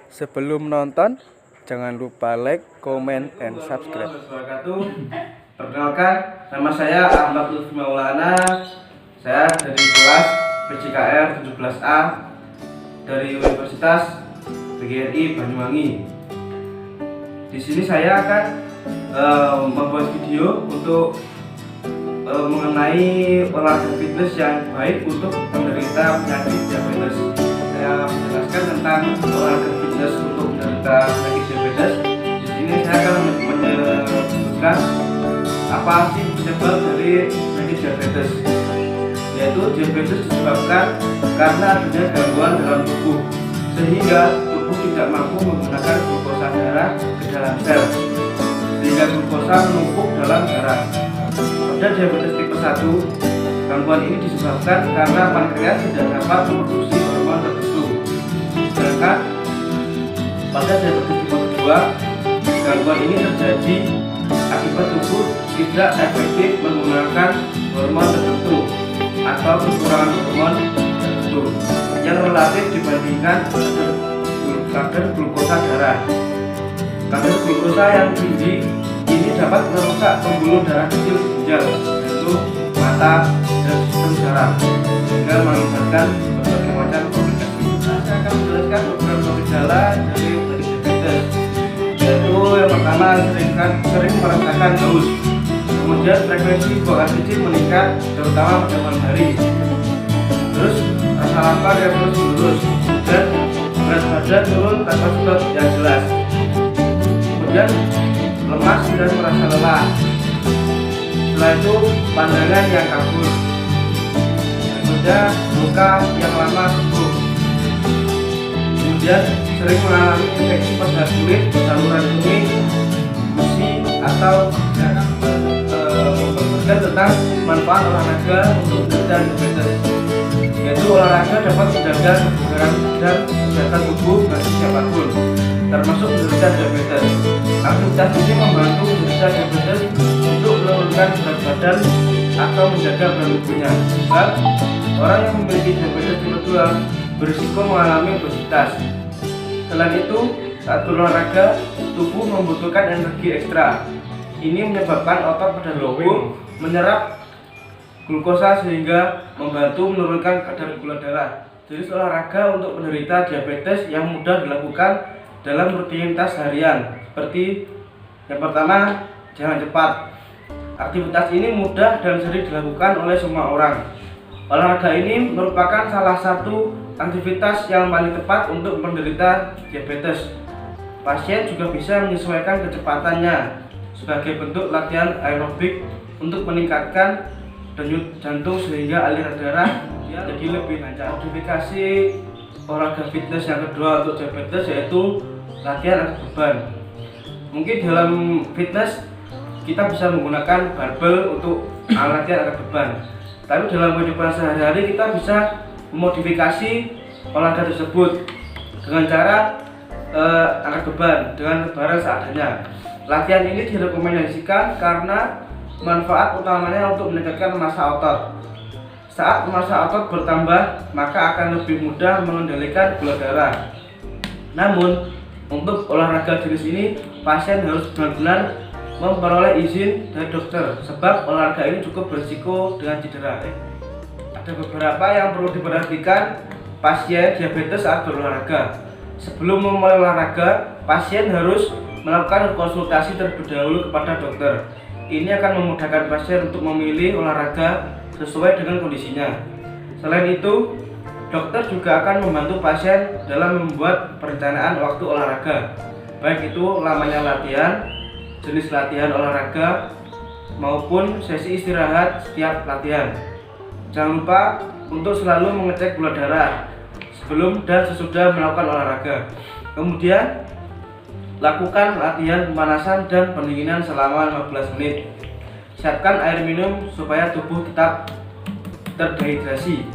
Sebelum nonton, jangan lupa like, comment, and subscribe. Perkenalkan, nama saya Ahmad Lutfi Maulana. Saya dari kelas PJKR 17A dari Universitas PGRI Banyuwangi. Di sini saya akan membuat video untuk mengenai olahraga fitness yang baik untuk penderita penyakit diabetes. Saya menjelaskan tentang olahraga fitness untuk penderita penyakit diabetes. Di sini saya akan menyebutkan apa sih penyebab dari penyakit diabetes. Yaitu diabetes disebabkan karena adanya gangguan dalam tubuh, sehingga tubuh tidak mampu menggunakan glukosa darah ke dalam sel, sehingga glukosa menumpuk dalam darah. Pada diabetes tipe 1, gangguan ini disebabkan karena pankreas tidak dapat memproduksi hormon tertentu. Sedangkan pada diabetes tipe 2, gangguan ini terjadi akibat tubuh tidak efektif menggunakan hormon tertentu atau kekurangan hormon tertentu yang relatif dibandingkan kadar glukosa darah. Kadar glukosa yang tinggi ini dapat merusak pembuluh darah kecil di ginjal, yaitu mata dan sistem saraf, sehingga mengakibatkan berbagai macam komplikasi. Saya akan menjelaskan beberapa gejala dari diabetes, yaitu yang pertama sering merasakan haus, kemudian frekuensi buang air kecil meningkat terutama pada malam hari, terus rasa lapar yang terus menerus, dan berat badan turun tanpa sebab yang jelas, kemudian lemas dan merasa lelah. Setelah itu pandangan yang kabur, kemudian luka yang lama sembuh, kemudian sering mengalami infeksi pada kulit, saluran kemih, gusi atau memperhatikan tentang manfaat olahraga untuk penderita diabetes, yaitu olahraga dapat menjaga kebugaran dan kesehatan tubuh bagi siapapun, termasuk penderita diabetes. Aktivitas ini membantu penderita diabetes untuk menurunkan berat badan atau menjaga berat tubuhnya. Sebab orang yang memiliki diabetes tipe 2 berisiko mengalami obesitas. Selain itu, saat berolahraga, tubuh membutuhkan energi ekstra. Ini menyebabkan otot pada tubuh menyerap glukosa sehingga membantu menurunkan kadar gula darah. Jadi olahraga untuk penderita diabetes yang mudah dilakukan dalam rutinitas harian, seperti yang pertama, jalan cepat. Aktivitas ini mudah dan sering dilakukan oleh semua orang. Olahraga ini merupakan salah satu aktivitas yang paling tepat untuk penderita diabetes. Pasien juga bisa menyesuaikan kecepatannya sebagai bentuk latihan aerobik untuk meningkatkan denyut jantung sehingga aliran darah jadi lebih lancar. Modifikasi olahraga fitness yang kedua untuk diabetes yaitu latihan angkat beban. Mungkin dalam fitness kita bisa menggunakan barbel untuk latihan angkat beban, tapi dalam kehidupan sehari-hari kita bisa memodifikasi olahraga tersebut dengan cara angkat beban dengan barang seadanya. Latihan ini direkomendasikan karena manfaat utamanya untuk meningkatkan massa otot. Saat massa otot bertambah, maka akan lebih mudah mengendalikan gula darah. Namun, untuk olahraga jenis ini, pasien harus benar-benar memperoleh izin dari dokter, sebab olahraga ini cukup berisiko dengan cedera. Ada beberapa yang perlu diperhatikan pasien diabetes saat berolahraga. Sebelum memulai olahraga, pasien harus melakukan konsultasi terlebih dahulu kepada dokter. Ini akan memudahkan pasien untuk memilih olahraga sesuai dengan kondisinya. Selain itu, dokter juga akan membantu pasien dalam membuat perencanaan waktu olahraga, baik itu lamanya latihan, jenis latihan olahraga, maupun sesi istirahat setiap latihan. Jangan lupa untuk selalu mengecek gula darah sebelum dan sesudah melakukan olahraga. Kemudian, lakukan latihan pemanasan dan pendinginan selama 15 menit. Siapkan air minum supaya tubuh tetap terdehidrasi.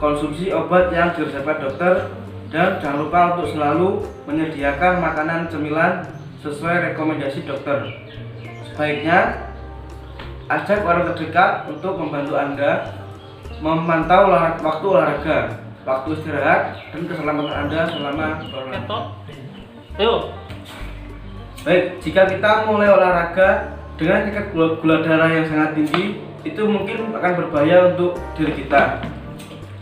Konsumsi obat yang diresepkan dokter, dan jangan lupa untuk selalu menyediakan makanan cemilan sesuai rekomendasi dokter. Sebaiknya ajak orang terdekat untuk membantu Anda memantau waktu olahraga. waktu istirahat dan keselamatan Anda selama berolahraga. Ayo. Baik, jika kita mulai olahraga dengan tingkat gula darah yang sangat tinggi, itu mungkin akan berbahaya untuk diri kita.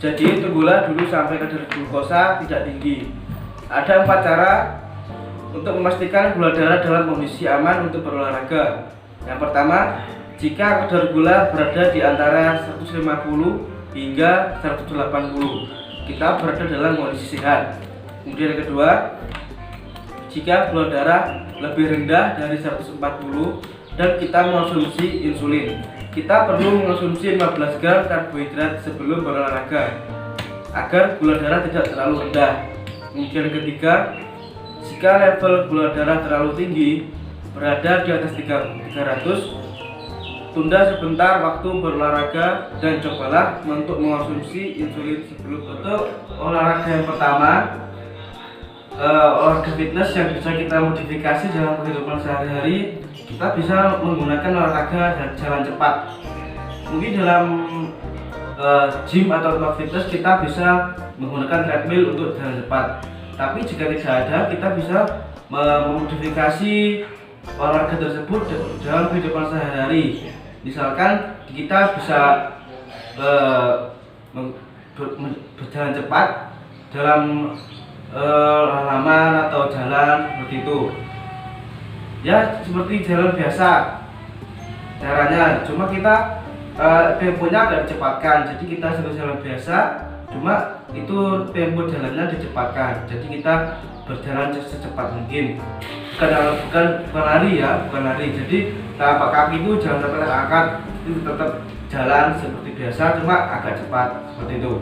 Jadi untuk gula dulu sampai kadar glukosa tidak tinggi. Ada 4 cara untuk memastikan gula darah dalam kondisi aman untuk berolahraga. Yang pertama, jika kadar gula berada di antara 150 hingga 180, kita berada dalam kondisi sehat. Kemudian yang kedua, jika gula darah lebih rendah dari 140 dan kita mengonsumsi insulin, kita perlu mengonsumsi 15 gram karbohidrat sebelum berolahraga agar gula darah tidak terlalu rendah. Kemudian yang ketiga, jika level gula darah terlalu tinggi berada di atas 300, tunda sebentar waktu berolahraga dan cobalah untuk mengonsumsi insulin sebelum. Untuk olahraga yang pertama, olahraga fitness yang bisa kita modifikasi dalam kehidupan sehari-hari, kita bisa menggunakan olahraga jalan cepat. Mungkin dalam gym atau tempat fitness kita bisa menggunakan treadmill untuk jalan cepat. Tapi jika tidak ada, kita bisa memodifikasi olahraga tersebut dalam kehidupan sehari-hari. Misalkan kita bisa berjalan cepat dalam halaman atau jalan seperti itu. Ya, seperti jalan biasa caranya, cuma kita temponya agak dicepatkan. Jadi kita seperti jalan biasa, cuma itu tempo jalannya dicepatkan. Jadi kita berjalan secepat mungkin. Bukan lari ya, bukan lari. Jadi tapak kaki itu jangan sampai terangkat, itu tetap jalan seperti biasa, cuma agak cepat seperti itu.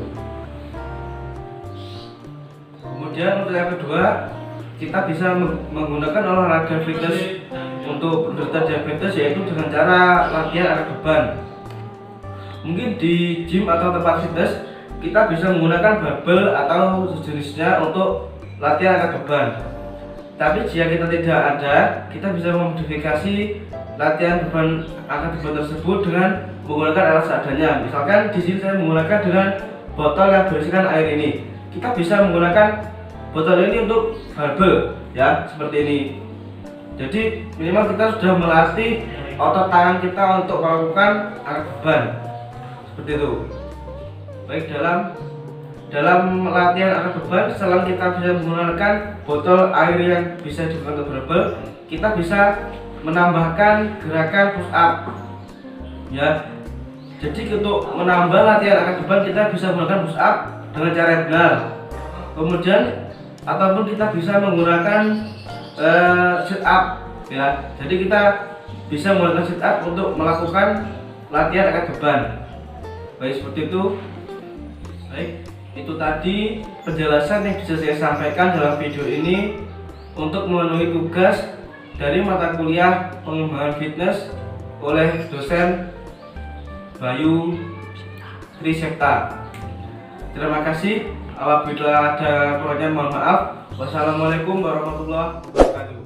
Kemudian untuk yang kedua, kita bisa menggunakan olahraga fitness untuk penderita diabetes, yaitu dengan cara latihan angkat beban. Mungkin di gym atau tempat fitness kita bisa menggunakan barbel atau sejenisnya untuk latihan angkat beban. Tapi jika kita tidak ada, kita bisa memodifikasi latihan beban angkat beban tersebut dengan menggunakan alat seadanya. Misalkan di sini saya menggunakan dengan botol yang berisikan air ini. Kita bisa menggunakan botol ini untuk barbel ya, seperti ini. Jadi minimal kita sudah melatih otot tangan kita untuk melakukan angkat beban seperti itu. Baik, dalam latihan angkat beban, selain kita bisa menggunakan botol air yang bisa digunakan untuk barbel, kita bisa menambahkan gerakan push up ya. Jadi untuk menambah latihan angkat beban, kita bisa menggunakan push up dengan cara yang benar. Kemudian ataupun kita bisa menggunakan sit up ya. Jadi kita bisa menggunakan sit up untuk melakukan latihan angkat beban. Baik, seperti itu. Baik, itu tadi penjelasan yang bisa saya sampaikan dalam video ini untuk memenuhi tugas dari mata kuliah pengembangan fitness oleh dosen Bayu Trisepta. Terima kasih. Apabila ada kurangnya mohon maaf. Wassalamualaikum warahmatullahi wabarakatuh.